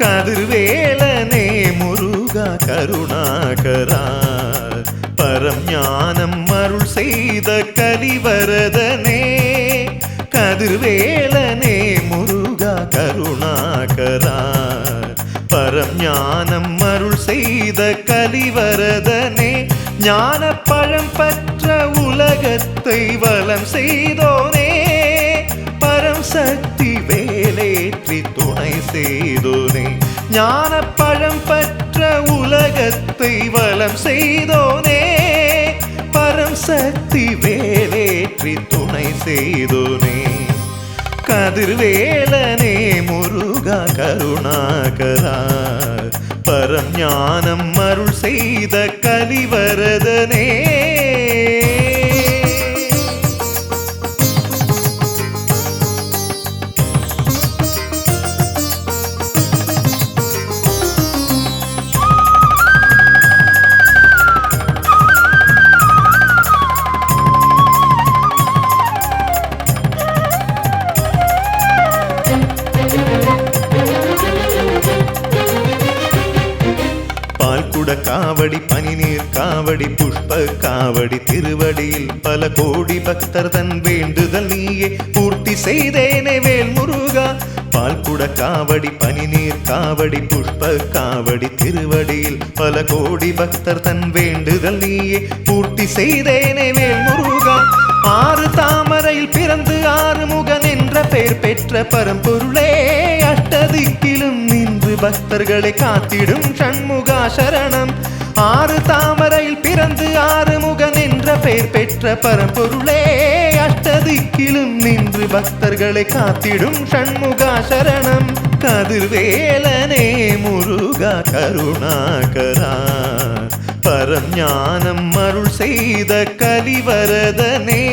கதிர்வேலனே முருகா கருணாகரா பரம் ஞானம் அருள் செய்த கலிவரதனே. கதிர்வேலனே முருகா கருணாகரா பரம் ஞானம் அருள் செய்த கலிவரதனே. ஞான பழம் பற்ற உலகத்தை வலம் செய்தோனே. பரம் சக்தி வேலேற்றி துணை செய்தோனே. ஞான பழம் பற்ற உலகத்தை வலம் செய்தோனே. பரம் சக்தி வேலேற்றி துணை செய்தோனே. கதிர்வேலனே முருகா கருணாகரா பரம் ஞானம் அருள் செய்த கலிவரதனே. காவடி பனிநீர் காவடி புஷ்ப காவடி திருவடியில் பல கோடி பக்தர் தன் வேண்டுதல் நீயே பூர்த்தி செய்தேனே வேல் முருகா. பால்குட காவடி பனிநீர் காவடி புஷ்ப காவடி திருவடியில் பல கோடி பக்தர் தன் வேண்டுதல் நீயே பூர்த்தி செய்தேனே வேல் முருகா. ஆறு தாமரையில் பிறந்து ஆறுமுகன் என்ற பெயர் பெற்ற பரம்பொருளே. அஷ்டதிக்கிலும் நின்று பக்தர்களை காத்திடும் சண்முகா சரணம். ஆறு தாமரையில் பிறந்து ஆறுமுகன் என்ற பெயர் பெற்ற பரம்பொருளே. அஷ்டதிக்கிலும் நின்று பக்தர்களை காத்திடும் சண்முகா சரணம். கதிர்வேலனே முருகா கருணாகரா பரம் ஞானம் அருள் செய்த கலிவரதனே.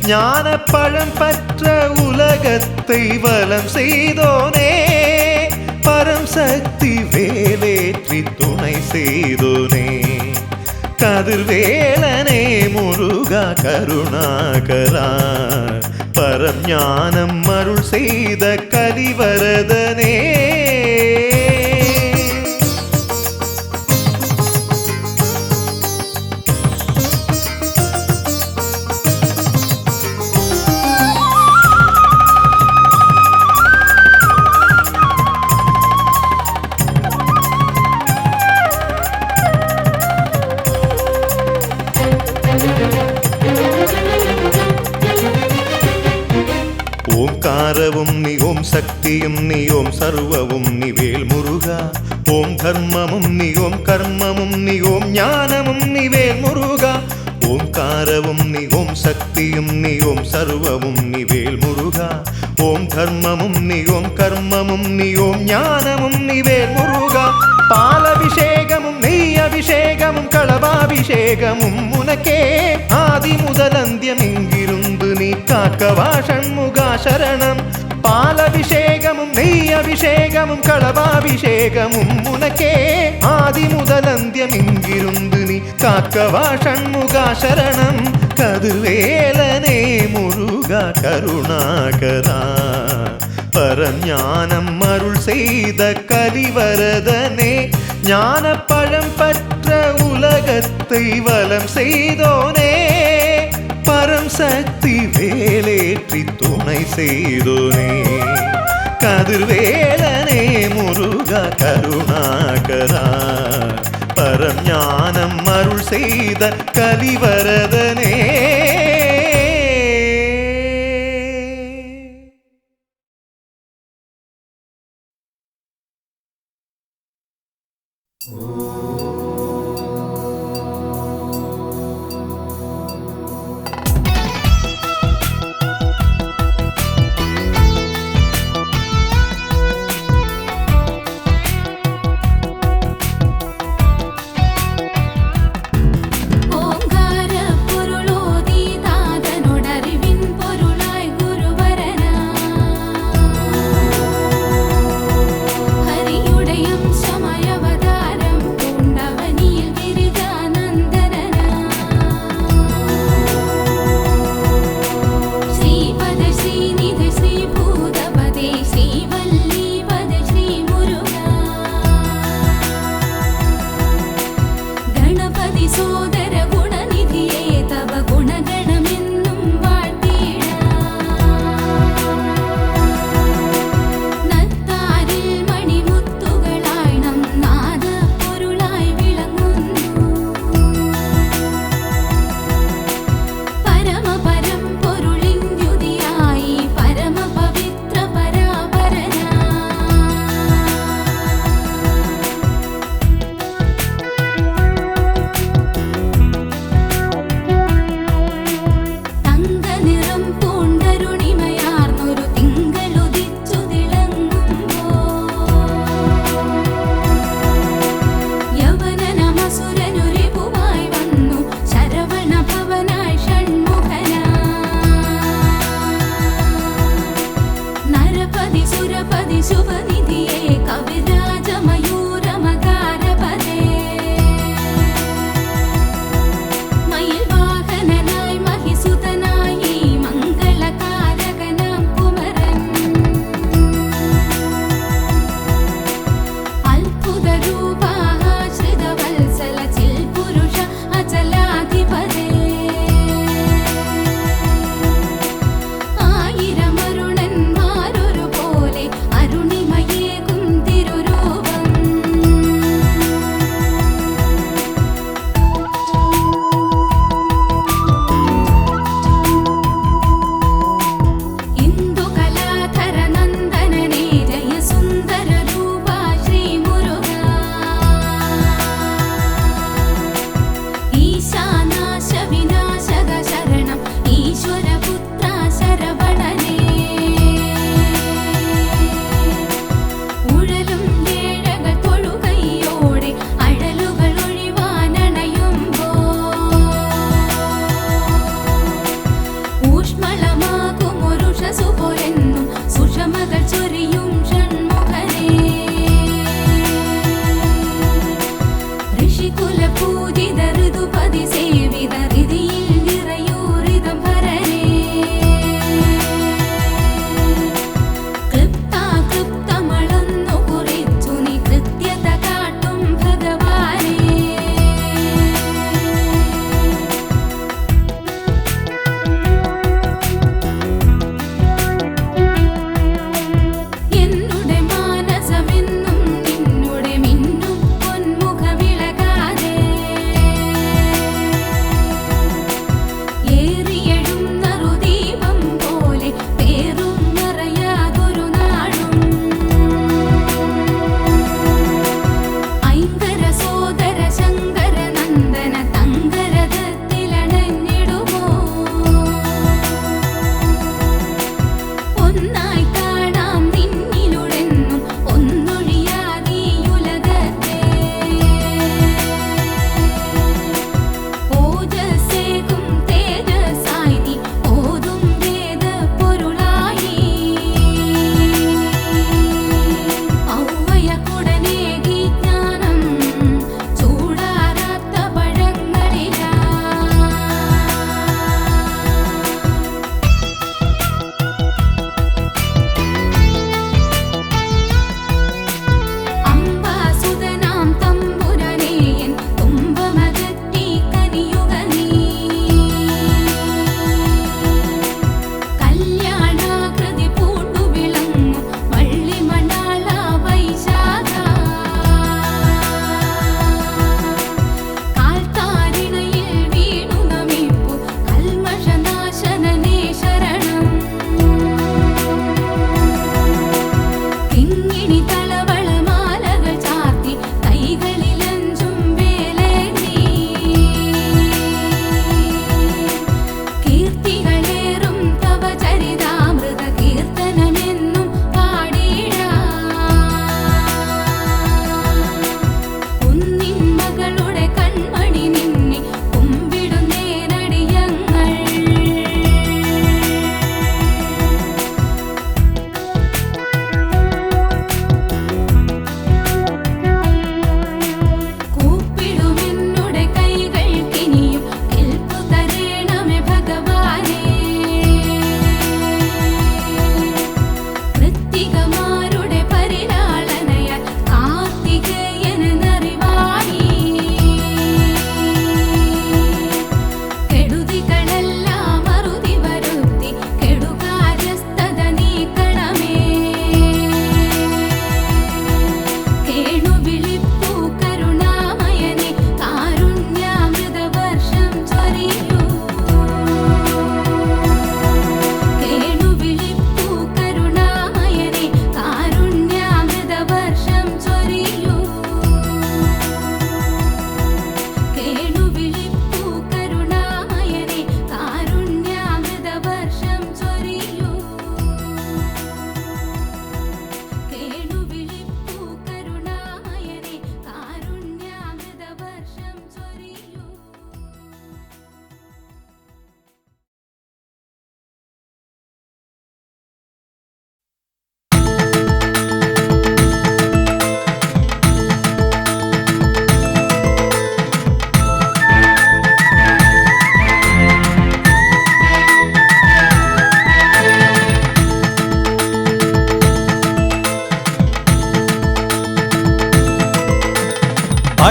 ஞான பழம் பற்ற உலகத்தை வலம் செய்தோனே. பரம் சக்தி வேலேற்றி துணை செய்தோனே. கதிர்வேலனே முருகா கருணாகரா பரம் ஞானம் அருள் செய்த கலிவரதனே. ஓம்காரவும் நீ ஓம் சக்தியும் நீ ஓம் சர்வவும் நீ வேல் முருகா. ஓம் தர்மமும் நீ ஓம் கர்மமும் நீ ஓம் ஞானமும் நீ வேல் முருகா. ஓம்காரவும் நீ ஓம் சக்தியும் நீ ஓம் சர்வவும் நீ வேல் முருகா. ஓம் தர்மமும் நீ ஓம் கர்மமும் நீ ஓம் ஞானமும் நீ வேல் முருகா. பாலபிஷேகமும் நெய் அபிஷேகமும் களபாபிஷேகமும் உனக்கே. ஆதி முதல் அந்தியம் இங்கிருந்து நீ காக்கவா சண்முகா சரணம். பாலபிஷேகமும் நெய் அபிஷேகமும் களபாபிஷேகமும் உனக்கே. ஆதி முதல் அந்தியம் இங்கிருந்து நீ காக்கவா சண்முகா சரணம். கதிர்வேலனே முருகா கருணாகரா பரம் ஞானம் அருள் செய்த கலிவரதனே. ஞான பழம் பற்ற உலகத்தை வலம் செய்தோனே. பரம் சக்தி வேலேற்றி துணை செய்தோனே. கதிர்வேலனே முருகா கருணாகரா பரம் ஞானம் அருள் செய்த கலிவரதனே.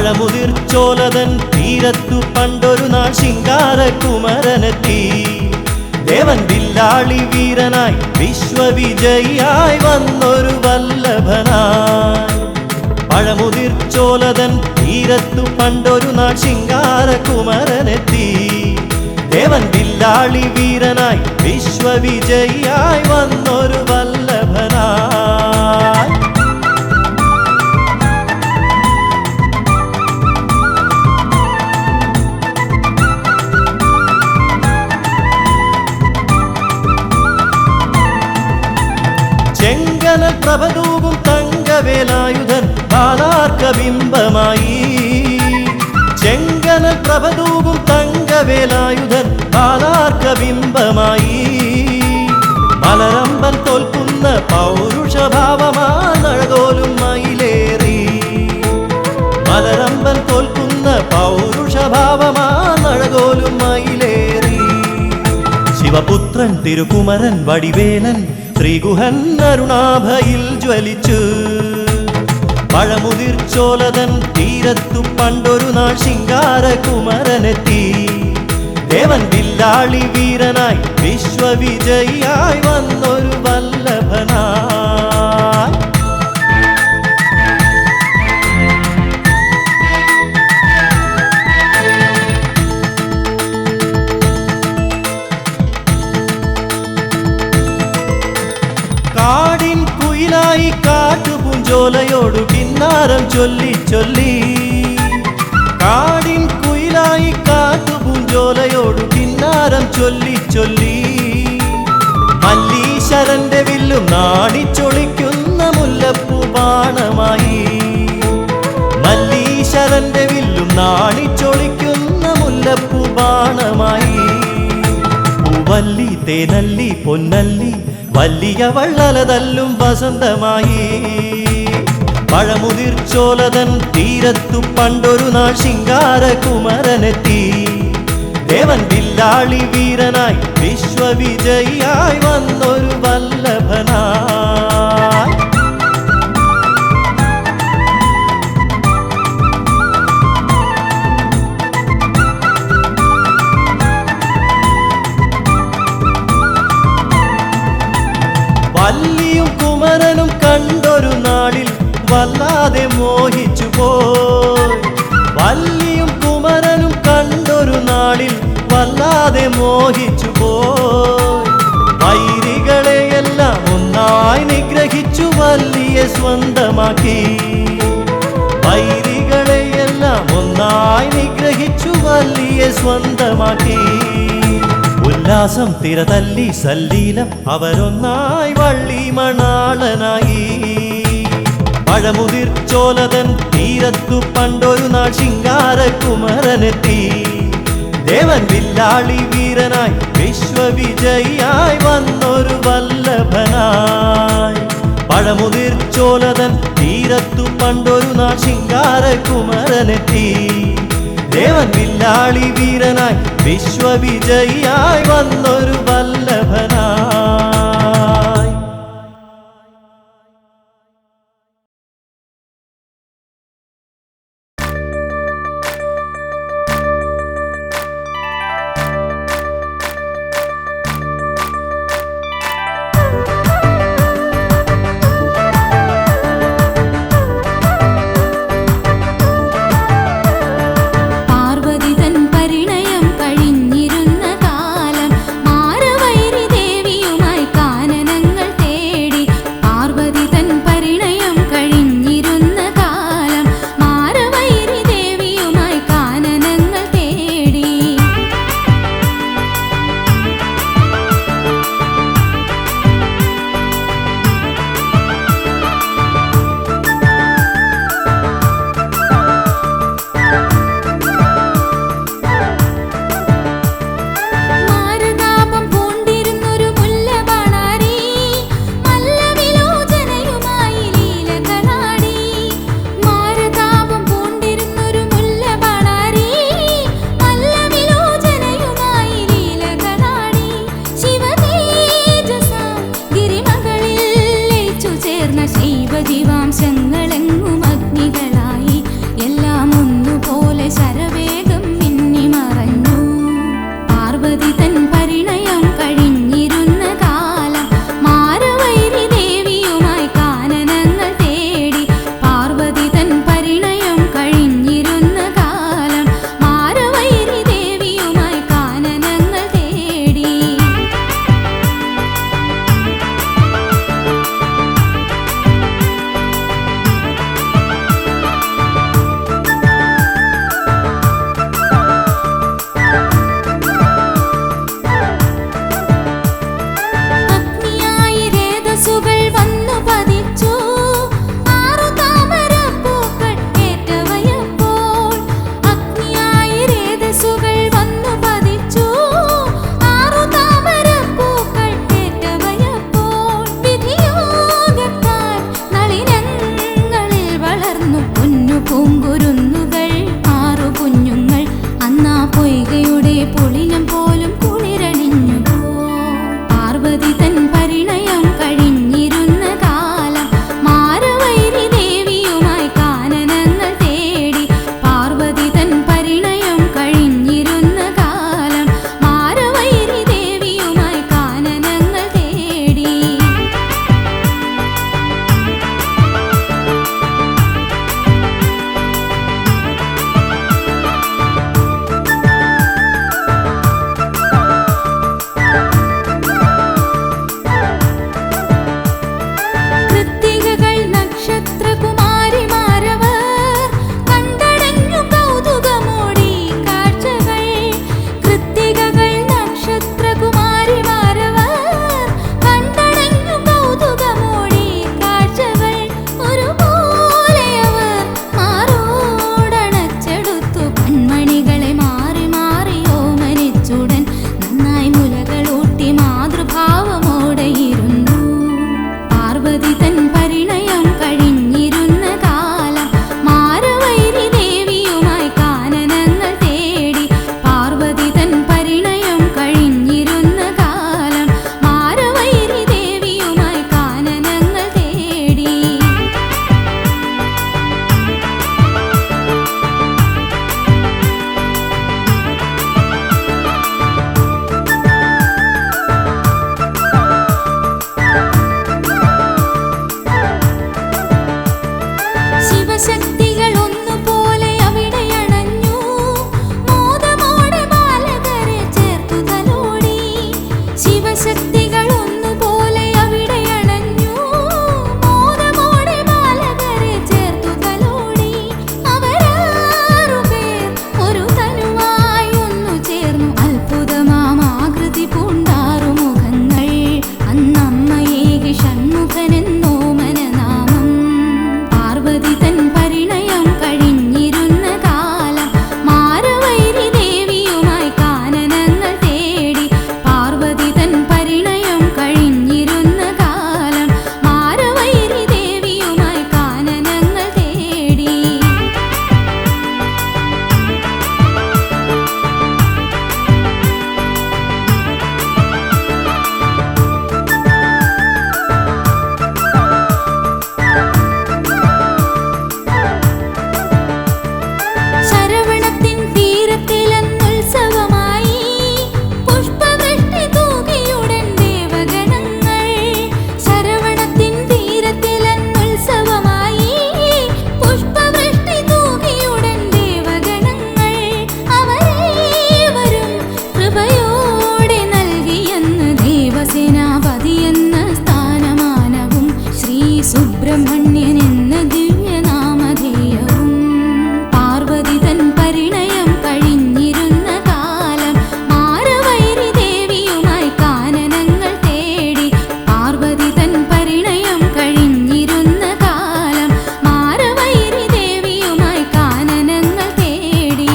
പഴമുതിർച്ചോലതൻ തീരത്തു പണ്ടൊരു നാൾ ശിങ്കാരകുമരനെത്തി. ദേവൻ വില്ലാളി വീരനായി വിശ്വവിജയിയായി വന്നൊരു വല്ലഭനായി. പഴമുതിർച്ചോലതൻ തീരത്തു പണ്ടൊരു നാൾ ശിങ്കാരകുമരനെത്തി. ദേവൻ വില്ലാളി വീരനായി വിശ്വവിജയിയായി വന്നൊരു വല്ലഭനായി. ചെങ്കനൽ പ്രഭതൂകും തങ്കവേലായുധൻ ബാലാർക്കബിംബമായി. ചെങ്കനൽ പ്രഭതൂകും തങ്കവേലായുധൻ ബാലാർക്കബിംബമായി. മലരമ്പൻ തോൽക്കുന്ന പൗരുഷഭാവമാനഴകോലും മയിലേറി. മലരമ്പൻ തോൽക്കുന്ന പൗരുഷഭാവമാനഴകോലും മയിലേറി. ശിവപുത്രൻ തിരുകുമരൻ വടിവേലൻ ശ്രീഗുഹൻ അരുണാഭയിൽ ജ്വലിച്ചു. പഴമുതിർച്ചോലതൻ തീരത്തു പണ്ടൊരു നാൾ ശിങ്കാരകുമരനെത്തി. ദേവൻ വില്ലാളി വീരനായി വിശ്വവിജയിയായി വന്നൊരു വല്ലഭനായി. കാടിൻ കുയിലായി കാട്ടുപൂഞ്ചോലയോടു കിന്നാരം ചൊല്ലി ചൊല്ലി. കാടിൻ കുയിലായി കാട്ടുപൂഞ്ചോലയോടു കിന്നാരം ചൊല്ലി ചൊല്ലി. മല്ലീശ്വരന്റെ വില്ലും നാണിച്ചൊളിക്കുന്ന മുല്ലപ്പൂ ബാണമായി. മല്ലീശ്വരന്റെ വില്ലും നാണിച്ചൊളിക്കുന്ന മുല്ലപ്പൂ ബാണമായി. പൂവല്ലി തേനല്ലി പൊന്നല്ലി വലിയ വള്ളലതല്ലും വസന്തമായി. പഴമുതിർച്ചോലതൻ തീരത്തു പണ്ടൊരു നാൾ ശിങ്കാരകുമരനെത്തി. ദേവൻ വില്ലാളി വീരനായി വിശ്വവിജയിയായി വന്നൊരു വല്ലഭനായി. വല്ലിയും കുമരനും കണ്ടൊരു നാളിൽ വല്ലാതെ മോഹിച്ചു പോയി. വല്ലിയും കുമരനും കണ്ടൊരു നാളിൽ വല്ലാതെ മോഹിച്ചു പോയി. വൈരികളെയെല്ലാം ഒന്നായി നിഗ്രഹിച്ചു വല്ലിയെ സ്വന്തമാക്കി. വൈരികളെയെല്ലാം ഒന്നായി നിഗ്രഹിച്ചു വല്ലിയെ സ്വന്തമാക്കി. ഉല്ലാസം തിരതല്ലി സല്ലീലം അവരൊന്നായി വള്ളി മണാളനായി. പഴമുതിർച്ചോലതൻ തീരത്തു പണ്ടൊരു നാൾ ശിങ്കാരകുമരനെത്തി. ദേവൻ വില്ലാളി വീരനായി വിശ്വവിജയിയായി വന്നൊരു വല്ലഭനായി. പഴമുതിർച്ചോലതൻ തീരത്തു പണ്ടൊരു നാൾ ശിങ്കാരകുമരനെത്തി. ദേവൻ വില്ലാളി വീരനായി വിശ്വവിജയിയായി വന്നൊരു വല്ലഭനായി. പാർവതി തൻ പരിണയം കഴിഞ്ഞിരുന്ന കാലം മാരവൈരി സുബ്രഹ്മണ്യൻ എന്ന ദിവ്യനാമധേയവും പാർവതി തൻ പരിണയം കഴിഞ്ഞിരുന്ന കാലം മാരവൈരി ദേവിയുമായി കാനനങ്ങൾ തേടി. പാർവതി തൻ പരിണയം കഴിഞ്ഞിരുന്ന കാലം മാരവൈരി ദേവിയുമായി കാനനങ്ങൾ തേടി.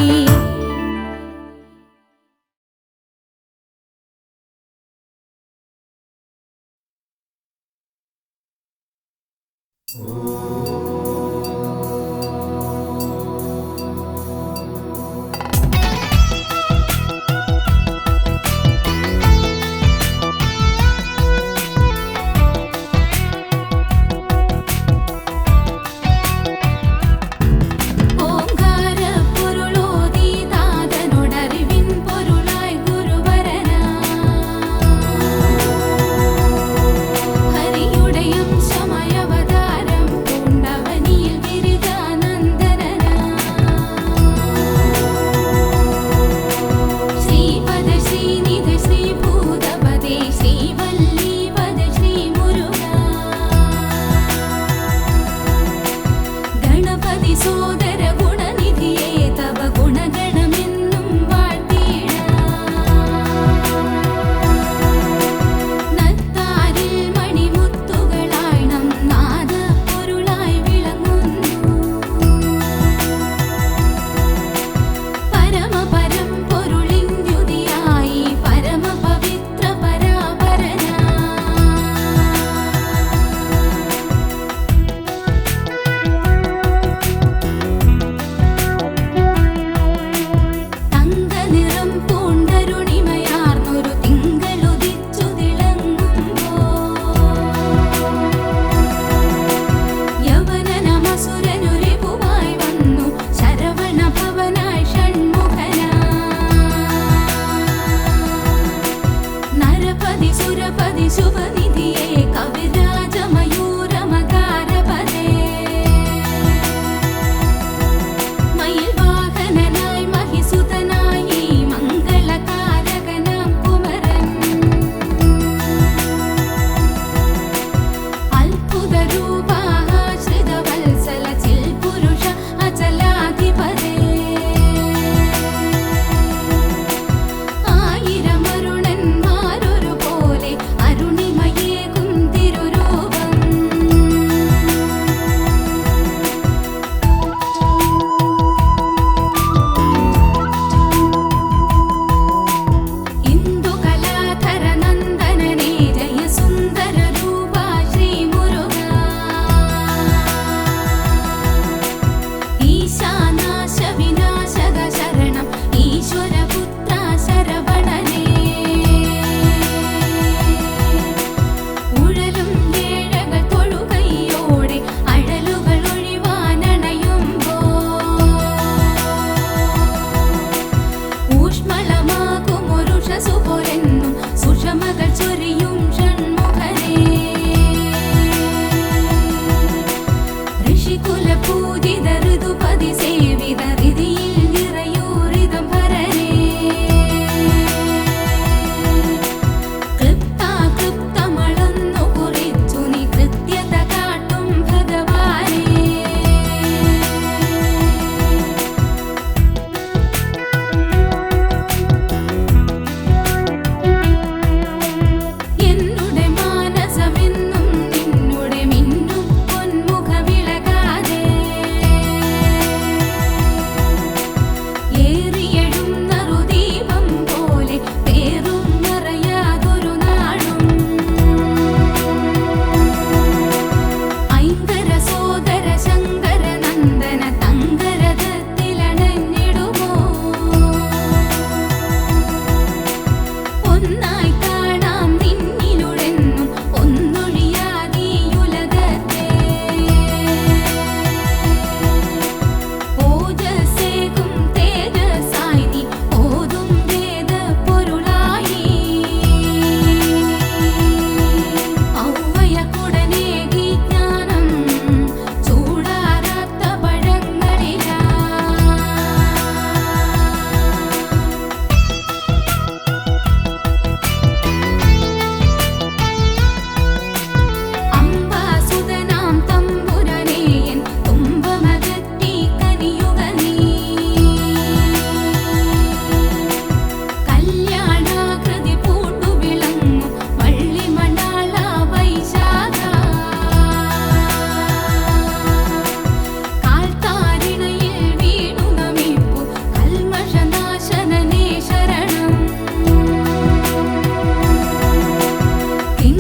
ഓംകാരപ്പൊരുളോതി താതനോടറിവിൻ പൊരുളായി ഗുരുവരനാ. ഹരിയുടയം ശമയവതാരം പൂണ്ടവനിയിൽ ഗിരിജാനന്ദനനാ. ശ്രീപദ ശ്രീനിധ ശ്രീഭൂതപദേ ശ്രീവല്ലീപദ ശ്രീമുരുകാ. ഗണപതി സോദര ഗുണനിധിയേ തവ ഗുണഗണമെന്നും വാഴ്ത്തിയിടാം. നത്താരിൽ മണിമുത്തുകളായി നം നാദപ്പൊരുളായി വിളങ്ങുന്നു. പരമപരം പൊരുളിൻ ദ്യുതിയായി പരമപവിത്ര പരാപരനാ. തങ്കനിറം പൂണ്ടരുണിമയാർന്നൊരു തിങ്കളുദിച്ചു തിളങ്ങുമ്പോൾ യവനനമസുരനുരിപുവായി വന്നു ശരവണഭവനായി ഷൺമുഖനാ. നരപതി സുരപതി ശുഭനിധിയേ കവിരാജമയൂരമകാരപദേ. മയിൽ വാഹനനായി മഹിസുതനായി മംഗളകാരകനാം കുമരൻ. അത്ഭുതരൂപാശ്രിതവത്സല ചിൽപുരുഷ അചലാധിപതേ. ആയിരമരുണന്മാരൊരുപോലെ അരുണിമയ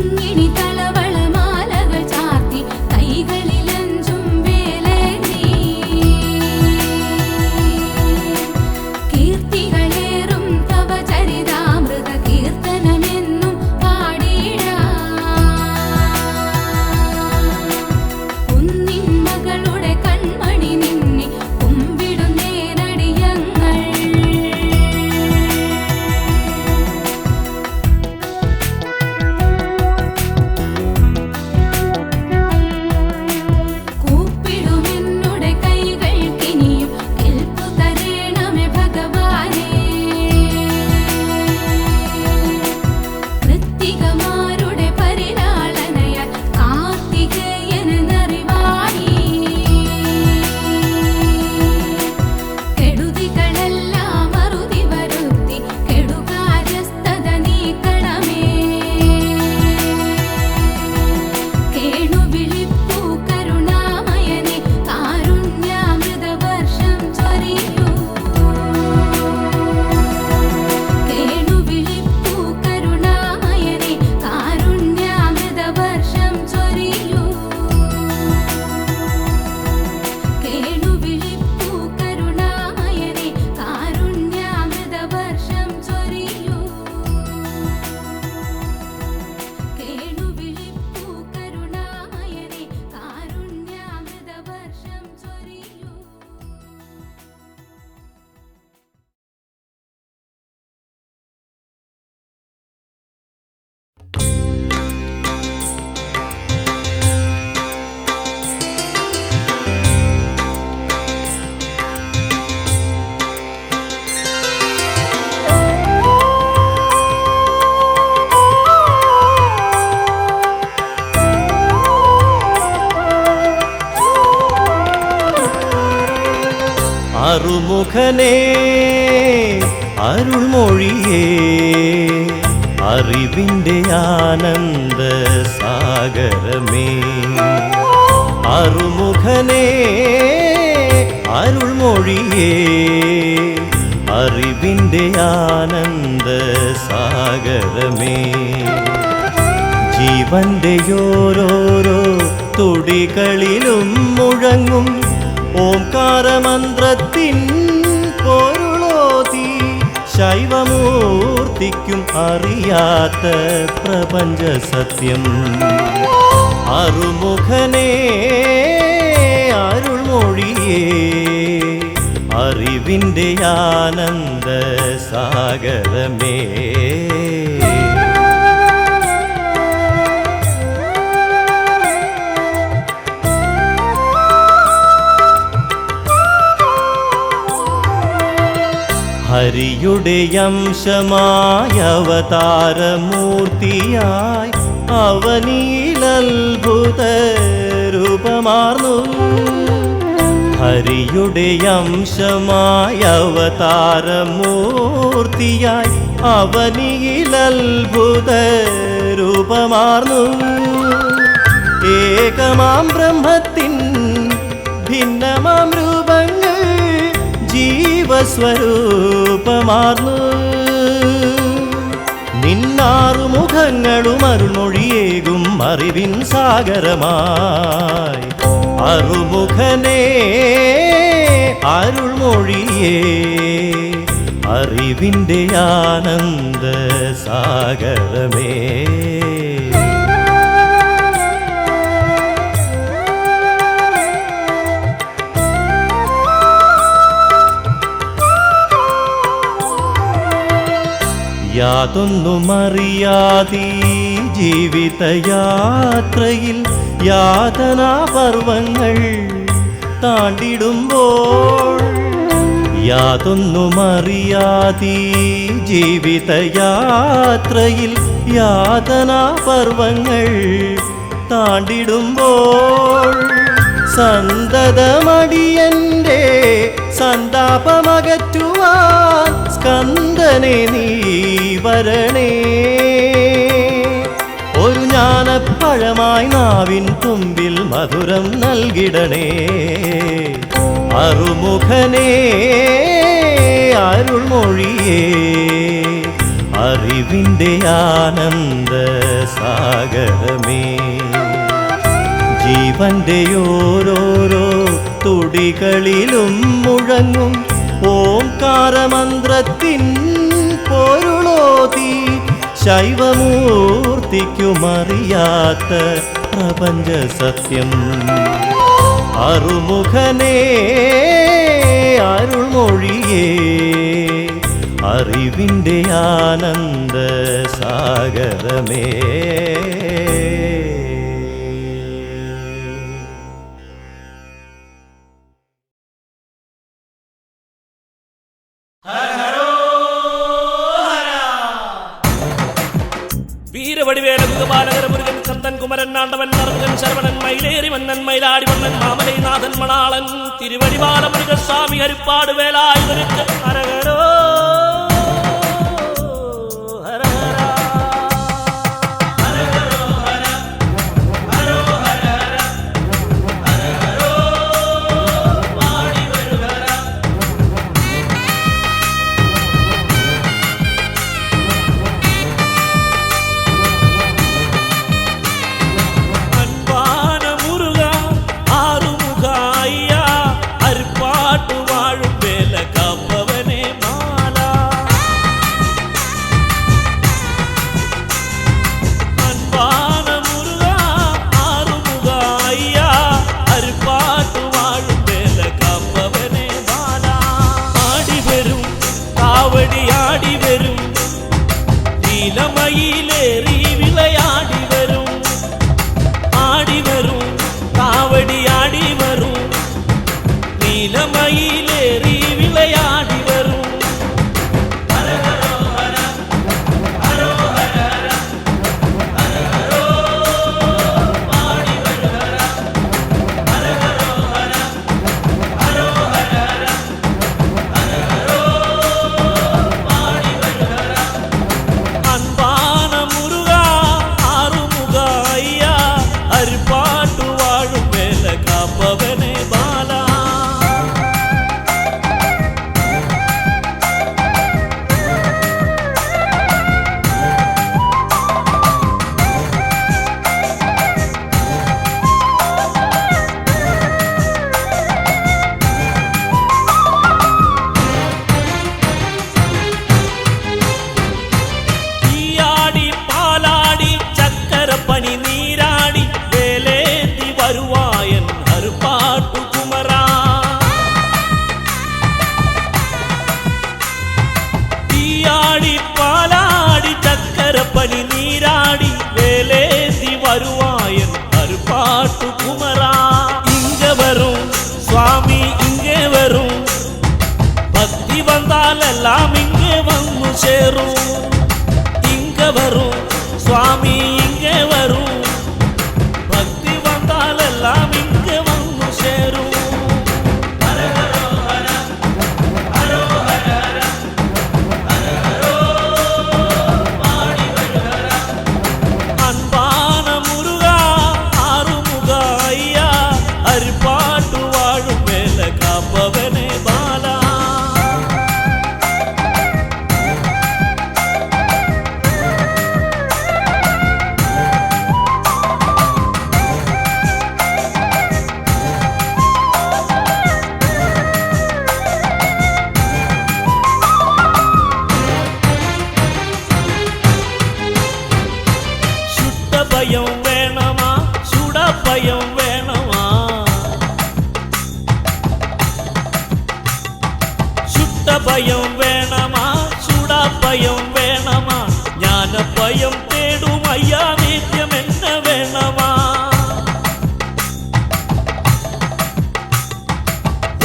കിങ്ങിണി തളവളമാലകൾ ചാർത്തി കൈകളിലഞ്ചും വേലേന്തി കീർത്തികളേറും തവ ചരിതാമൃത കീർത്തനമെന്നും പാടിയിടാം. കുന്നിൻ മകളുടെ കൺമണി നിന്നെ കുമ്പിടുന്നേനടിയങ്ങൾ. കൂപ്പിടുമെന്നുടെ കൈകൾക്കിനിയും കെൽപ്പു തരേണമേ ഭഗവാനേ. കൃത്തികമാരുടെ പരിലാളനയാൽ കാർത്തികേയനെന്നറിവായി. കെടുതികളെല്ലാം അറുതി വരുത്തി കെടുകാര്യസ്ഥത നീക്കണമേ. കേണുവിളിപ്പൂ കരുണാമയനെ കാരുണ്യാമൃതവർഷം ചൊരിയൂ. കേണുവിളിപ്പൂ കരുണാമയനെ കാരുണ്യാമൃതവർഷം ചൊരിയൂ. കേണുവിളിപ്പൂ കരുണാമയനെ കാരുണ്യാമൃതവർഷം ചൊരിയൂ. കേണുവിളിപ്പൂ കരുണാമയനെ കാരുണ്യാമൃതവർഷം ചൊരിയൂ. അറുമുഖനേ അരുൾമൊഴിയേ അറിവിൻ്റെ ആനന്ദ സാഗരമേ. അറുമുഖനേ അരുൾമൊഴിയേ അറിവിൻ്റെ ആനന്ദ സാഗരമേ. ജീവന്റെ ഓരോരോ തുടികളിലും മുഴങ്ങും ഓംകാരമന്ത്രത്തിൻ പൊരുളോതി ശൈവമൂർത്തിക്കും അറിയാത്ത പ്രപഞ്ച സത്യം. അറുമുഖനേ അരുൾമൊഴിയേ അറിവിൻ്റെ ആനന്ദ സാഗരമേ. ഹരിയുടെ അംശമായ അവതാരമൂർത്തിയായി അവനിലത്ഭുത രൂപമാർന്നു. ഹരിയുടെ അംശമായ അവതാരമൂർത്തിയായി അവനിലത്ഭുത രൂപമാർന്നു. ഏകമാം ബ്രഹ്മത്തിൻ ഭിന്നമാം രൂപങ്ങൾ ജീവസ്വരൂപമാർന്നു. നിന്നാറു മുഖങ്ങളും അരുൾമൊഴിയേകും അറിവിൻ സാഗരമായി. അറുമുഖനേ അരുൾമൊഴിയേ അറിവിൻ്റെ ആനന്ദ സാഗരമേ. യാതൊന്നുമറിയാതെ ജീവിതയാത്രയിൽ യാതനാപർവങ്ങൾ താണ്ടിടുമ്പോൾ. യാതൊന്നുമറിയാതെ ജീവിതയാത്രയിൽ യാതനാപർവങ്ങൾ താണ്ടിടുമ്പോൾ. സന്തതമടിയന്റെ സന്താപമകറ്റുവാൻ സ്കന്ദനെ നീ വരണേ. ഒരു ജ്ഞാനപ്പഴമായി നാവിൻ തുമ്പിൽ മധുരം നൽകിടണേ. അറുമുഖനേ അരുൾമൊഴിയേ അറിവിൻ്റെ ആനന്ദ സാഗരമേ, ജീവന്റെ ഓരോരോ തുടികളിലും മുഴങ്ങും ഓംകാരമന്ത്രത്തിൻ പൊരുളോതി ശൈവമൂർത്തിക്കുമറിയാത്ത പ്രപഞ്ച സത്യം. അറുമുഖനേ അരുൾമൊഴിയേ, അറിവിൻ്റെ ആനന്ദ സാഗരമേ. வீரவடிவேலன் பாலகர முருகன் கந்தன் குமரன் ஆண்டவன் மருகன் சரவணன் மயிலேறி மன்னன் மயிலாடி மன்னன் மாமலை நாதன் மணாளன் திருவடிவால முருகசாமி அரிப்பாடு வேலாயுதனுக்கு அரகரோ மயிலேறி விளையாடி வரும், ஆடி வரும், காவடி ஆடி வரும், நீலமயிலேறி விளையாடி வரும். பனி நீராடி வேலேசி வருவாயன் அருப்பாட்டு குமரா. இங்க வரும் சுவாமி இங்கே வரும், பக்தி வந்தால் எல்லாம் இங்கே வந்து சேரும். இங்க வரும் சுவாமி இங்கே வரும், பக்தி வந்தால் எல்லாம் இங்கே வந்து சேரும். பயம் வேணமா சுட பயம் வேணமா, சுட்ட பயம் வேணமா சுட பயம் வேணமா, ஞான பயம் தேடும் ஐயா நித்தியம் என்ன வேணமா.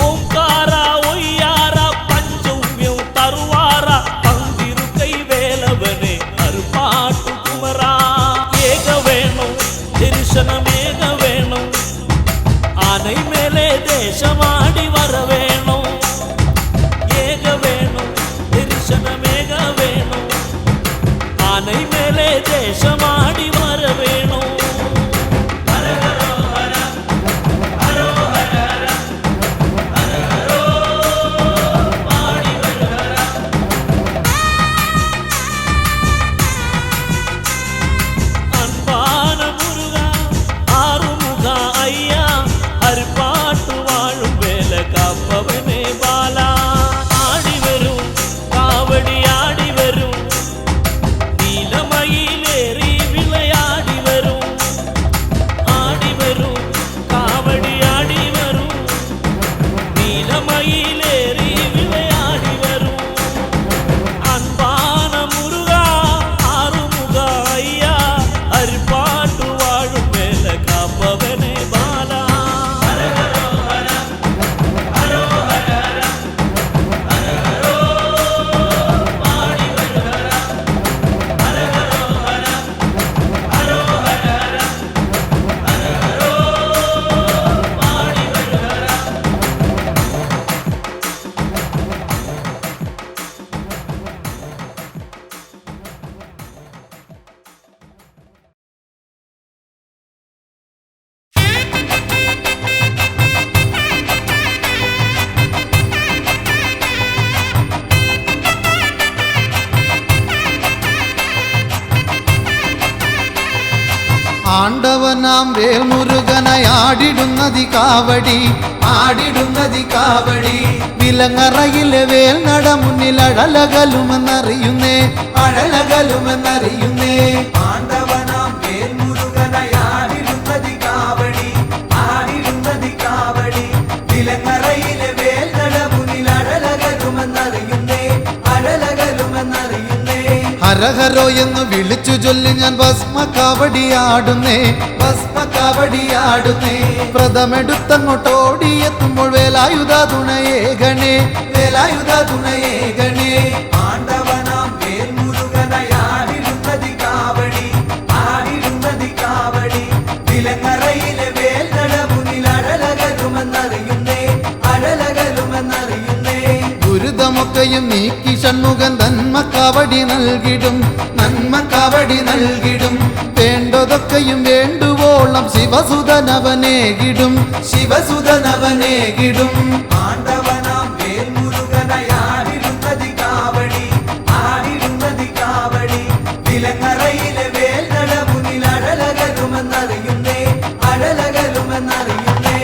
ஓங்காரா ஒய்யாரா பஞ்சவ்யம் தருவாரா, பந்திருக்கை வேலவனே அருப்பாட்டு குமரா. தரிசனமேக வேணும், ஆனை மேலே தேசமாடி வர வேணும். ஏக வேணும் ആണ്ടവനാം വേൽമുരുകനായാടിടുന്നതി കാവടി ആടിടുന്നതി കാവടി വിലങ്ങറയിലെ വേൽ നട മുന്നിൽ അഴലകലുമെന്നറിയുന്നേ അഴലകലുമെന്നറിയുന്നേ ആണ്ടവനാം വേൽമുരുകനായാടിടുന്നതി കാവടി ആടിടുന്നതി കാവടി വിലങ്ങറയിലെ വേൽ നട മുന്നിൽ അഴലകലുമെന്നറിയുന്നേ അഴലകലുമെന്നറിയുന്നേ ഹരഹരോ എന്ന് വിളിച്ചു ചൊല്ലി ഞാൻ ഭസ്മ കാവടിയാടുന്നേ ഭസ്മ കാവടിയാടുന്നേ വ്രതമെടുത്തങ്ങോട്ടോടിയെത്തുമ്പോൾ വേലായുധ തുണയേകണേ വേലായുധ തുണയേകണേ ആണ്ടവനാം വേൽമുരുകനായാടിടുന്നതി കാവടി ആടിടുന്നതി കാവടി വിലങ്ങറയിലെ വേൽ നട മുന്നിൽ അഴലകലുമെന്നറിയുന്നേ അഴലകലുമെന്നറിയുന്നേ ദുരിതമൊക്കെയും നീക്കി ഷൺമുഖൻ നന്മക്കാവടി നൽകിടും നന്മക്കാവടി നൽകിടും വേണ്ടതൊക്കെയും വേണ്ടുവോളം ശിവസുതനവനേകിടും ശിവസുതനവനേകിടും ആണ്ടവനാം വേൽമുരുകനായാടിടുന്നതി കാവടി ആടിടുന്നതി കാവടി വിലങ്ങറയിലെ വേൽ നട മുന്നിൽ അഴലകലുമെന്നറിയുന്നേ അഴലകലുമെന്നറിയുന്നേ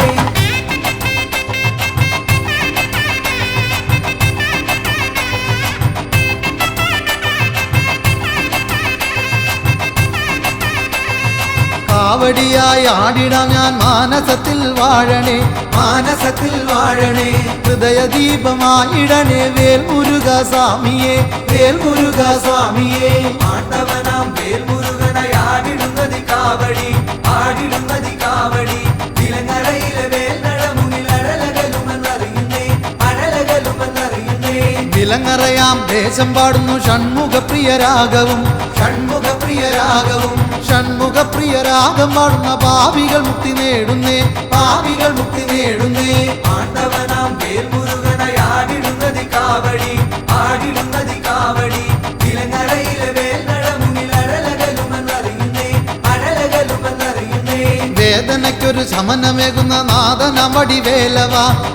കാവടിയായി ആടിടാം ഞാൻ മാനസത്തിൽ വാഴണേ മാനസത്തിൽ വാഴണേ ഹൃദയദീപമായിടണേ വേൽമുരുക സ്വാമിയേ വേൽമുരുക സ്വാമിയേ ആണ്ടവനാം വേൽമുരുകനായാടിടുന്നതി കാവടി ആടിടുന്നതി കാവടി വിലങ്ങറയിലെ വേൽ നട മുന്നിൽ അഴലകലുമെന്നറിയുന്നേ അഴലകലുമെന്നറിയുന്നേ വിലങ്ങറയാം ദേശം പാടുന്നു ഷൺമുഖപ്രിയരാഗവും ഷൺമുഖപ്രിയരാഗവും ഷൺമുഖപ്രിയരാഗം പാടുന്ന പാപികൾ മുക്തി നേടുന്നേ പാപികൾ മുക്തി നേടുന്നേ ആണ്ടവനാം വേൽമുരുകനായാടിടുന്നതി കാവടി ആടിടുന്നതി കാവടി വിലങ്ങറയിലെ വേൽ നട മുന്നിൽ അഴലകലുമെന്നറിയുന്നേ അഴലകലുമെന്നറിയുന്നേ വേദനയ്ക്കൊരു ശമനമേകുന്ന നാദനമടി വേലവ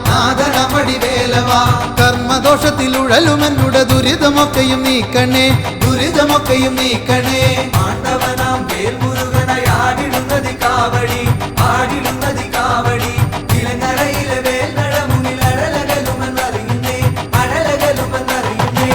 നാദനമടി വേലവ കർമ്മദോഷത്തിൽ ഉഴലുമെന്നുടെ ദുരിതമൊക്കെയും നീക്കണേ ദുരിതമൊക്കെയും നീക്കണേ ആണ്ടവനാം വേൽമുരുകനായാടിടുന്നതി കാവടി ആടിടുന്നതി കാവടി വിലങ്ങറയിലെ വേൽ നട മുന്നിൽ അഴലകലുമെന്നറിയുന്നേ അഴലകലുമെന്നറിയുന്നേ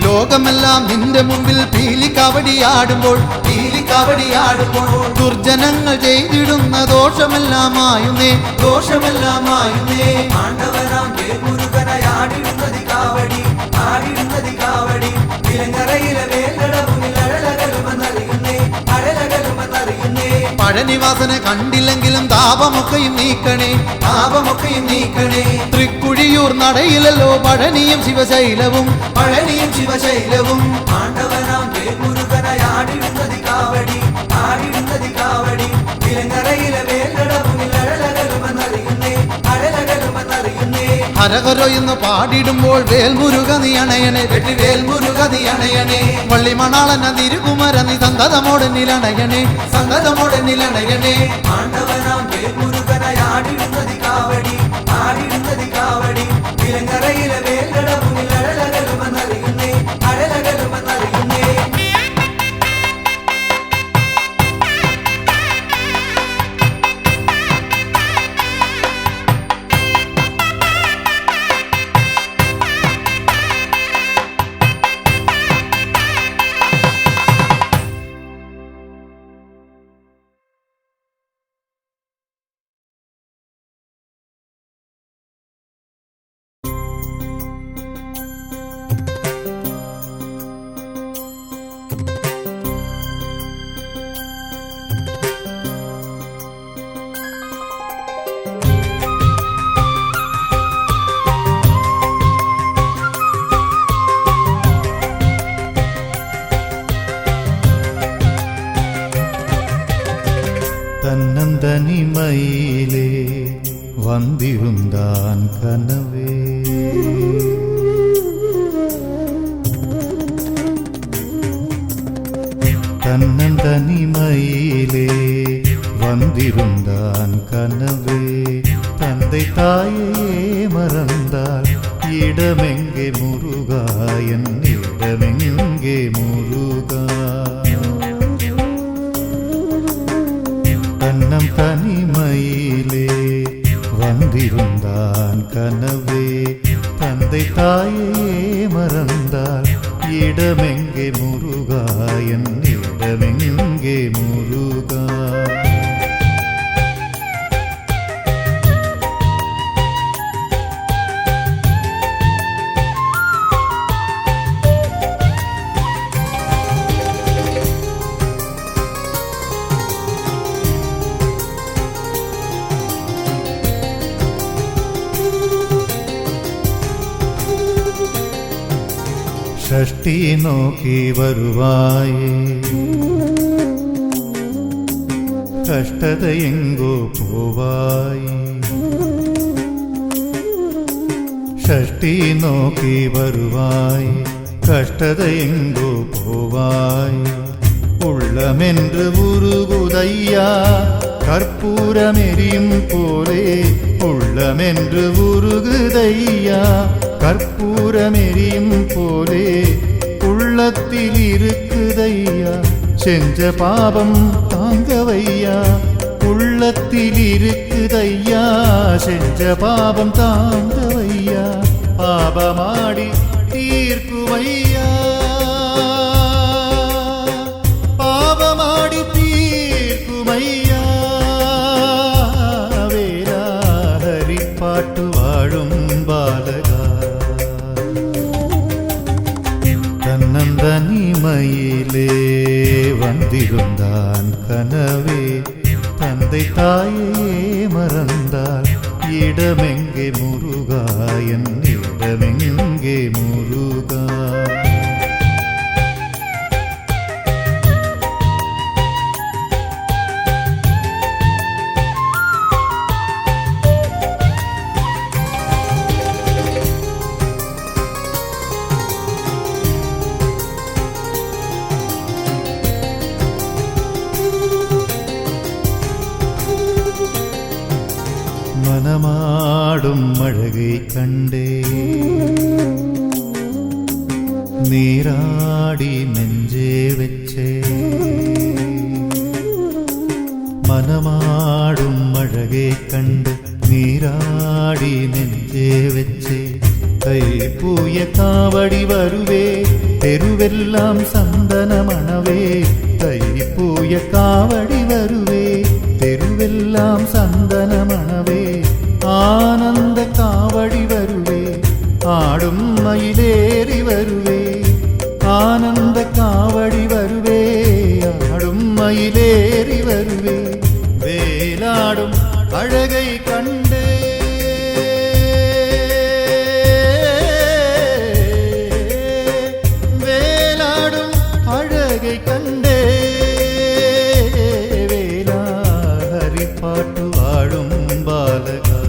ലോകമെല്ലാം നിന്റെ മുമ്പിൽ പീലിക്കാവടിയാടുമ്പോൾ പീലിക്കാവടിയാടുമ്പോൾ ദുർജനങ്ങൾ ചെയ്തിടുന്ന ദോഷമെല്ലാമായുന്നേ ദോഷമെല്ലാമായുന്നേ ആണ്ടവനാം വേൽമുരുകനായാടിടുന്നതി കാവടി ആടിടുന്നതി കാവടി വിലങ്ങറയിലെ വേൽ നട മുന്നിൽ അഴലകലുമെന്നറിയുന്നേ അഴലകലുമെന്നറിയുന്നേ പഴനിവാസനെ കണ്ടില്ലെങ്കിലും താപമൊക്കെയും നീക്കണേ താപമൊക്കെയും നീക്കണേ തൃക്കുഴിയൂർ നടയിലല്ലോ പഴനിയും ശിവശൈലവും പഴനിയും ശിവശൈലവും ആണ്ടവനാം വേൽമുരുകനായാടിടുന്നതി കാവടി ആടിടുന്നതി കാവടി വിലങ്ങറയിലെ വേൽ നട മുന്നിൽ അഴലകലുമെന്നറിയുന്നേ അഴലകലുമെന്നറിയുന്നേ ഹരഹരോ എന്ന് പാടിടുമ്പോൾ വേൽമുരുക നീ അണയണേ വെട്ടി വേൽമുരുക നീ അണയണേ വള്ളിമണാളന തിരുകുമര നീ സന്തതമോടെന്നിലണയണേ സന്തതമോടെന്നിലണയണേ ആണ്ടവനാം വേൽമുരുകനായാടിടുന്നതി കാവടി ആടിടുന്നതി കാവടി വിലങ്ങറയിലെ വേൽ നട മുന്നിൽ അഴലകലുമെന്നറിയുന്നേ അഴലകലുമെന്നറിയുന്നേ தன்னந்தனிமையிலே வந்திருந்தான் கனவே தன்னந்தனிமையிலே வந்திருந்தான் கனவே தந்தை தந்தை தாயே மறந்தால் இடமெங்கே முருகா என் இடமெங்கே முருகா கண்ணம் தனிமையிலே வந்திருந்தான் கனவே தந்தை தாயே மறந்தால் இடமெங்கே முருகா என் இடமெங்கே முருகா ഷഷ്ടി നോക്കി വരുവായേ കഷ്ടതയെങ്കോ പോവായി ഷഷ്ടി നോക്കി വരുവായി കഷ്ടതയെങ്കോ പോവായി ഉള്ളമെன்று ഉരുകുതയ്യാ കർപ്പൂരമെരിയും പോലെ ഉള്ളമെன்று ഉരുകുതയ്യാ கற்பூரமெரியும் போலே உள்ளத்தில் இருக்குதையா செஞ்ச பாபம் தாங்கவையா உள்ளத்தில் இருக்குதையா செஞ்ச பாபம் தாங்கவையா பாபமாடி தீர்க்குமையா பாபமாடி தீர்க்குமையா வேலா ஹரிப்பாட்டு வாழும் பாலகா தனிமையிலே வந்திருந்தான் கனவே தந்தை தாயே மறந்தால் இடமெங்கே முருகா என் இடமெங்கே முருகா மனமாடும் அழகை கண்டே நீராடி நெஞ்சே வச்சே மனமாடும் அழகை கண்டு நீராடி நெஞ்சே வச்சே கை பூய காவடி வருவே தெருவெல்லாம் சந்தன மணவே கை பூய காவடி வருவே தெருவெல்லாம் சந்தன மணவே ஆனந்த காவடி வருவே ஆடும் மயிலேறி வருவே ஆனந்த காவடி வருவே ஆடும் மயிலேறி வருவே வேலாடும் அழகை கண்டே வேலாடும் அழகை கண்டே வேலா ஹரிப்பாட்டு வாழும் பாலகா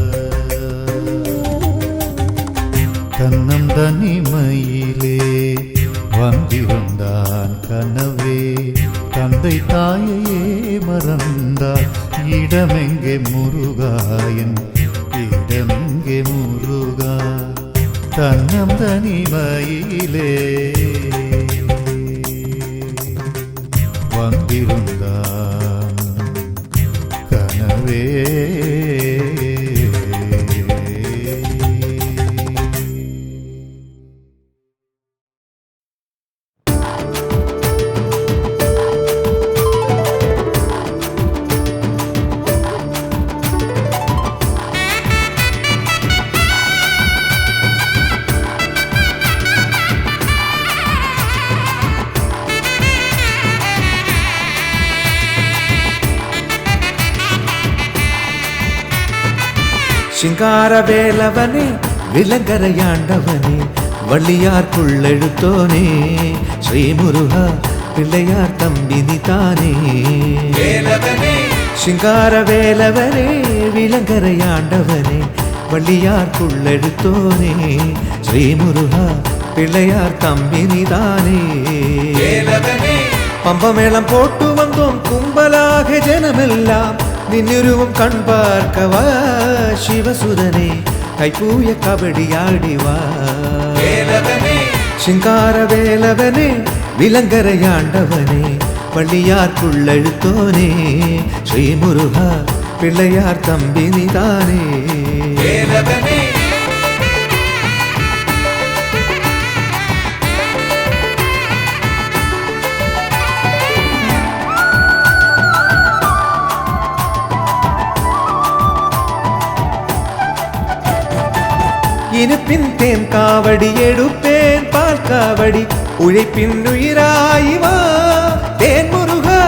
கண்ணம் தனிமையிலே வந்திருந்தான் கனவே தந்தை தாயே மறந்தால் இடமெங்கே முருகா என் இடமெங்கே முருகா கண்ணம் தனிமையிலே வந்திருந்தான் கனவே சிங்காரவேலவனே விலங்கரையாண்டவனே வள்ளியார்க்குள்ளெழுத்தோனே ஸ்ரீமுருகா பிள்ளையார் தம்பினி தானே சிங்காரவேலவனே விலங்கரையாண்டவனே வள்ளியார்க்குள்ளெழுத்தோனே ஸ்ரீமுருகா பிள்ளையார் தம்பினி தானே பம்பமேளம் போட்டு வந்தோம் கும்பலாக ஜனமெல்லாம் നിന്നുരുവും കൺപാർക്കവാ ശിവസുരനെ കൈപ്പൂയ കബഡിയാടിവാ ശിങ്കാരവേലവനെ വിലങ്കരയാണ്ടവനെ പള്ളിയാർക്കുള്ളെഴുത്തോനെ ശ്രീമുരുക പിള്ളയാർ തമ്പിനിതാനേ இனிப்பின் தேன் காவடி எடுப்பேன் பால் காவடி உழைப்பின் உயிராய் வா தேன் முருகா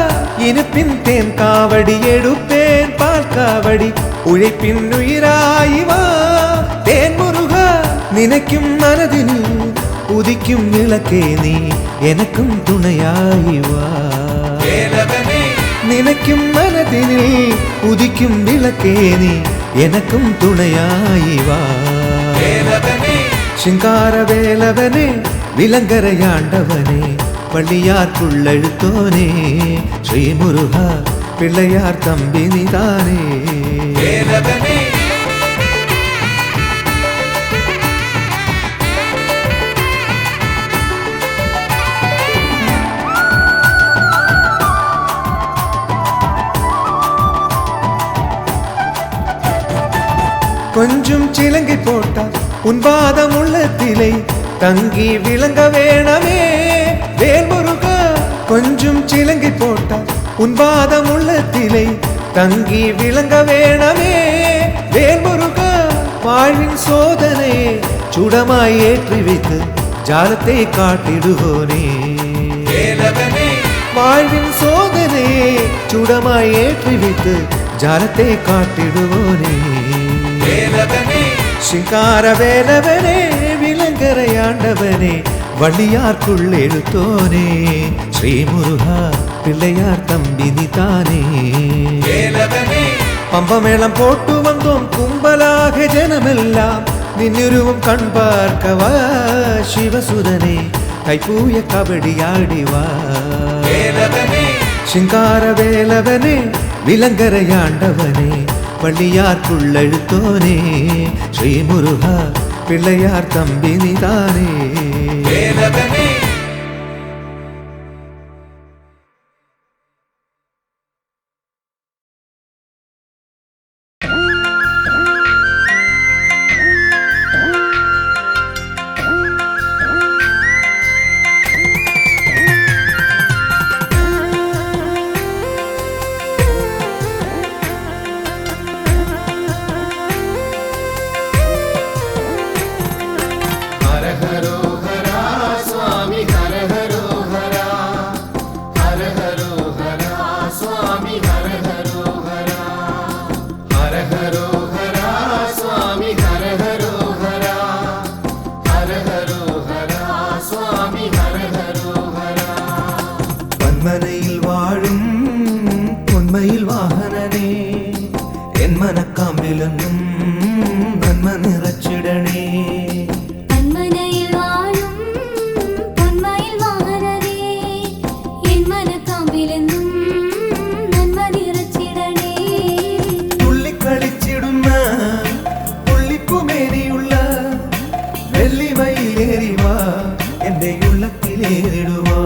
இனிப்பின் தேன் காவடி எடுப்பேன் பால் காவடி உழைப்பின் உயிராய் வா தேன் முருகா நினைக்கும் மனதினில் உதிக்கும் விளக்கே நீ எனக்கும் துணையாய் வா நினைக்கும் மனதினில் உதிக்கும் விளக்கே நீ எனக்கும் துணையாய் வா ശിങ്കാരവേലവനെ വിലങ്കരയാണ്ടവനെ പള്ളിയാർക്കുള്ളെഴുത്തോനെ ശ്രീമുരുക പിള്ളയാർ തമ്പിനിതാനേ கொஞ்சம் சிலங்கை போட்டால் உன் பாதம் உள்ளத்திலே தங்கி விளங்க வேணமே வேல்முருகா கொஞ்சம் சிலங்கை போட்டால் உன் பாதம் உள்ளத்திலே தங்கி விளங்க வேணமே வேல்முருகா வாழ்வின் சோதனை சுடமாய் ஏற்றி வைத்து ஜாலத்தை காட்டிடுவோனே வாழ்வின் சோதனை சுடமாய் ஏற்றி வைத்து ஜாலத்தை காட்டிடுவோனே ശിങ്കാരവേലവനെ വിലങ്കരയാണ്ടവനെ വള്ളിയാർക്കുള്ളെഴുത്തോനെ ശ്രീമുരുക പിള്ളയാർ തമ്പിനിതാനേ പമ്പമേളം പോട്ടു വന്നോം കുമ്പലാക ജനമെല്ലാം നിന്നുരുവും കൺപാർക്കവാ ശിവസുരനെ കൈപ്പൂയ കബഡിയാടിവാ ശിങ്കാരവേലവനെ വിലങ്കരയാണ്ടവനെ പള്ളിയാർക്കുള്ളെഴുത്തോനെ ശ്രീമുരുക പിള്ളയാർ തമ്പിനിതാനേ പൊന്മനയിൽ വാഴും പൊന്മയിൽ വാഹനനേ എൻ മനക്കാമ്പിലെന്നും നന്മ നിറച്ചിടണേ പൊന്മനയിൽ വാഴും പൊന്മയിൽ വാഹനനേ എൻ മനക്കാമ്പിലെന്നും നന്മ നിറച്ചിടണേ തുള്ളിക്കളിച്ചിടുന്ന പുള്ളിപ്പുമേനിയുള്ള വെള്ളിമയിലേറിവാ എന്റെ ഉള്ളത്തിലേറിടുവാ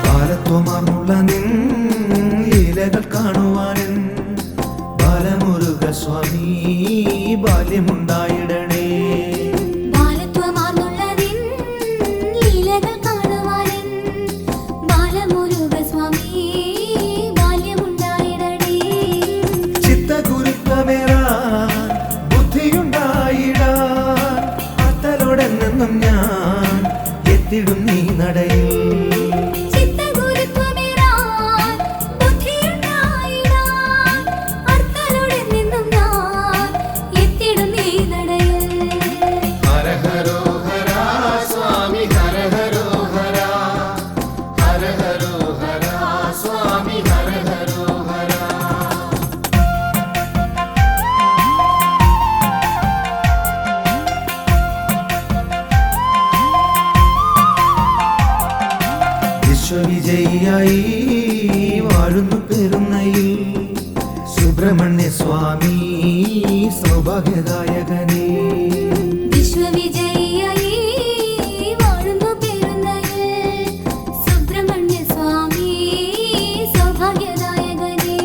ബാലത്വമാർന്നുള്ള നിൻ ലീലകൾ കാണുവാനും ബാലമുരുക സ്വാമി ബാല്യമുണ്ടായിടണേ ബാലത്വമാർന്നുള്ള നിൻ ലീലകൾ കാണുവാനും ബാലമുരുക സ്വാമി ബാല്യമുണ്ടായിടണേ ചിത്തഗുരുത്വമേറാൻ ബുദ്ധിയുണ്ടായിടാൻ അത്തലോടെന്നും ഞാൻ എത്തിടും നീ നടയിൽ ചിത്തഗുരുത്വമേറാൻ ബുദ്ധിയുണ്ടായിടാൻ വിശ്വവിജയിയായി വാഴുന്നു പെരുന്നയിൽ സുബ്രഹ്മണ്യ സ്വാമി സൗഭാഗ്യദായകനേ. വിശ്വവിജയിയായി വാഴുന്നു പെരുന്നയിൽ സുബ്രഹ്മണ്യ സ്വാമി സൗഭാഗ്യദായകനേ.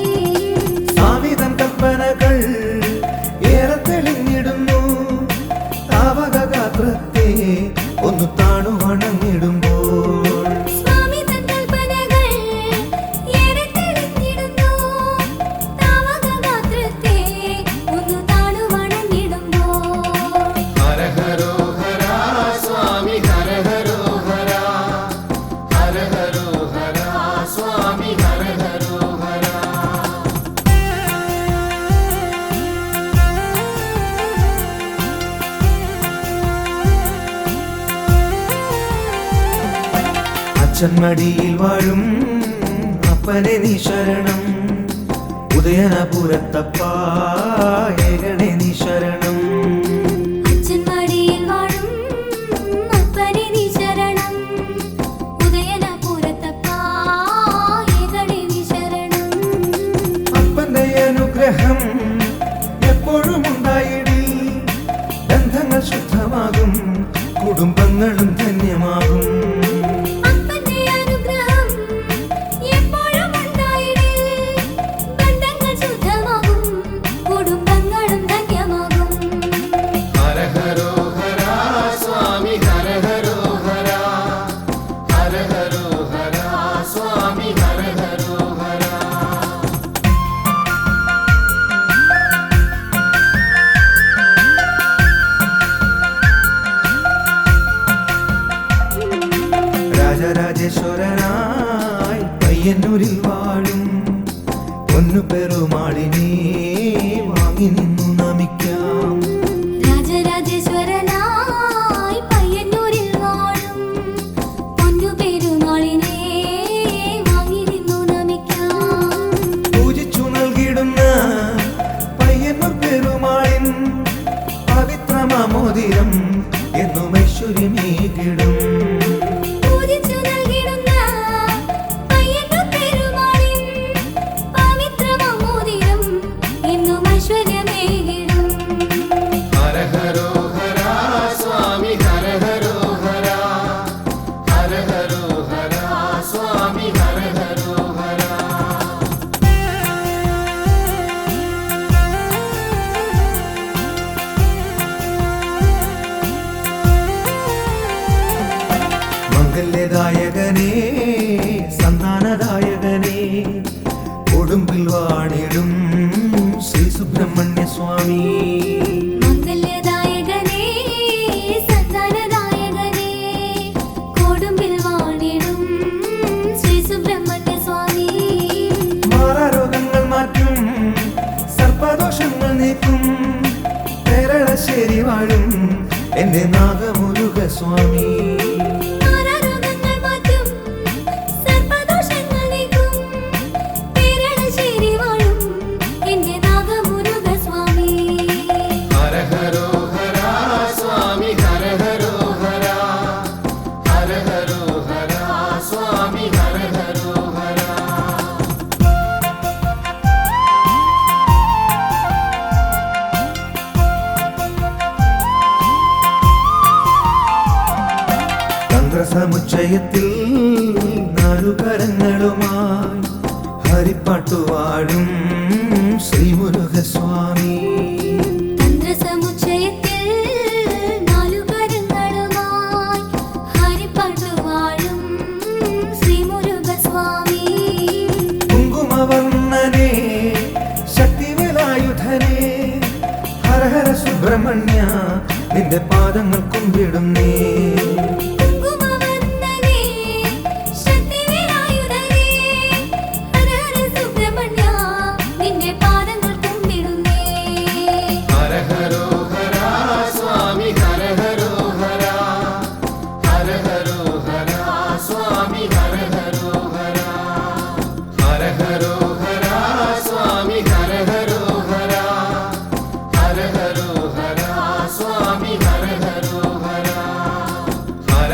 സ്വാമിതൻ കൽപ്പനകൾ ഏറെ തെളിഞ്ഞിടുന്നു. താവക ഗാത്രത്തെ ഒന്ന് താണു വണങ്ങിടുമ്പോൾ സ്വാമി തൻ കൽപ്പനകൾ ഏറെ തെളിഞ്ഞിടുന്നു. താവക ഗാത്രത്തെ ഒന്ന് താണു വണങ്ങിടുമ്പോൾ ഹര ഹരോ ഹര സ്വാമി ഹര ഹരോ ഹര ഹര ഹരോ ഹര സ്വാമി ഹര ഹരോ ഹര. അച്ഛൻ മടിയിൽ വാഴും അപ്പനെ നീ ശരണം. ഉദയനപുരത്തപ്പാ ഏകണേ നീ ശരണം. അച്ഛൻ മടിയിൽ വാഴും അപ്പനെ നീ ശരണം. ഉദയനപുരത്തപ്പാ ഏകണേ നീ ശരണം. അപ്പന്റെ അനുഗ്രഹം എപ്പോഴും ഉണ്ടായിടി. ബന്ധങ്ങൾ ശുദ്ധമാകും, കുടുംബങ്ങളും ധന്യമാകും. അപ്പന്റെ അനുഗ്രഹം എപ്പോഴും ഉണ്ടായിടി. ബന്ധങ്ങൾ ശുദ്ധമാകും, കുടുംബങ്ങളും ധന്യമാകും. ഹര ഹരോ ഹര സ്വാമി ഹര ഹരോ ഹര ഹര ഹരോ ഹര സ്വാമി ഹര ഹരോ ഹര. രാജരാജേശ്വരനായി പയ്യന്നൂരിൽ വാഴും പൊന്നു പെരുമാളിനെ വാങ്ങി നിന്നു നമിക്കാം. രാജരാജേശ്വരനായി പയ്യന്നൂരിൽ വാഴും പൊന്നു പെരുമാളിനെ വാങ്ങി നിന്നു നമിക്കാം. പൂജിച്ചു നൽകിടുന്ന പയ്യന്നൂർ പെരുമാളിൻ പവിത്രമാമോദിരം എന്നും ഐശ്വര്യമേകിടും. പൂജിച്ചു നൽകിടുന്ന പയ്യന്നൂർ പെരുമാളിൻ പവിത്രമോതിരം എന്നും ഐശ്വര്യമേകിടും. ഹര ഹരോ ഹര സ്വാമി ഹര ഹരോ ഹര ഹര ഹരോ ഹര സ്വാമി ഹര ഹരോ ഹര. മംഗല്യദായകനേ സന്താനദായകനേ കൊടുമ്പിൽ വാണിടും ശ്രീ സുബ്രഹ്മണ്യ സ്വാമി. മംഗല്യദായകനേ സന്താനദായകനേ കൊടുമ്പിൽ വാണിടും ശ്രീ സുബ്രഹ്മണ്യ സ്വാമി. മാറാരോഗങ്ങൾ മാറ്റും, സർപ്പദോഷങ്ങൾ നീക്കും, കേരളശ്ശേരി വാഴും എന്റെ നാഗമുരുക സ്വാമി. മാറാരോഗങ്ങൾ മാറ്റും, സർപ്പദോഷങ്ങൾ നീക്കും, പേരളശ്ശേരി വാഴും എന്റെ നാഗമുരുക സ്വാമി. ഹര ഹരോ ഹര സ്വാമി ഹര ഹരോ ഹര ഹര ഹരോ ഹര സ്വാമി ഹര ഹരോ ഹര. തന്ത്രസമുച്ചയത്തിൽ നാലുകരങ്ങളുമായി ഹരിപ്പാട്ടുവാഴും ശ്രീമുരുകസ്വാമി. തന്ത്രസമുച്ചയത്തിൽ നാലുകരങ്ങളുമായി ഹരിപ്പാട്ടുവാഴും ശ്രീമുരുകസ്വാമി. കുങ്കുമവർണ്ണനെ ശക്തിവേലായുധനെ ഹര ഹര സുബ്രഹ്മണ്യ നിന്റെ പാദങ്ങൾ കുമ്പിടുന്നേ. കുങ്കുമവന്ദനേ ശക്തിവേലായുധനേ ഹര ഹര സുബ്രഹ്മണ്യ നിന്റെ പാദങ്ങൾ കുമ്പിടുന്നേ. ഹര ഹരോ ഹര സ്വാമി ഹര ഹരോ ഹര ഹര ഹരോ ഹര സ്വാമി ഹര ഹരോ ഹര ഹര ഹരോ ഹര സ്വാമി ഹര ഹരോ ഹര ഹര ഹരോ ഹര സ്വാമി ഹര ഹരോ ഹര ഹര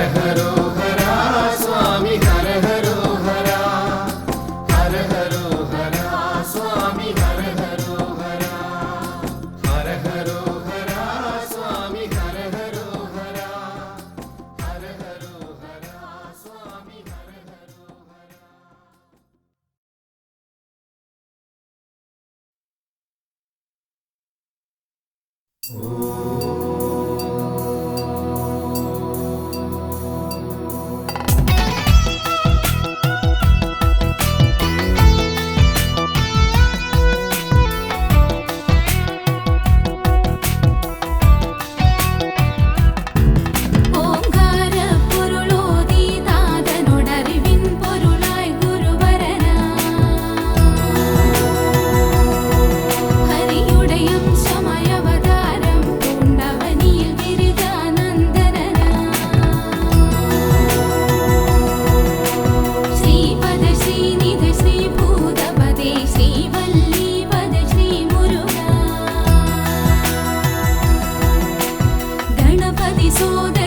സോദര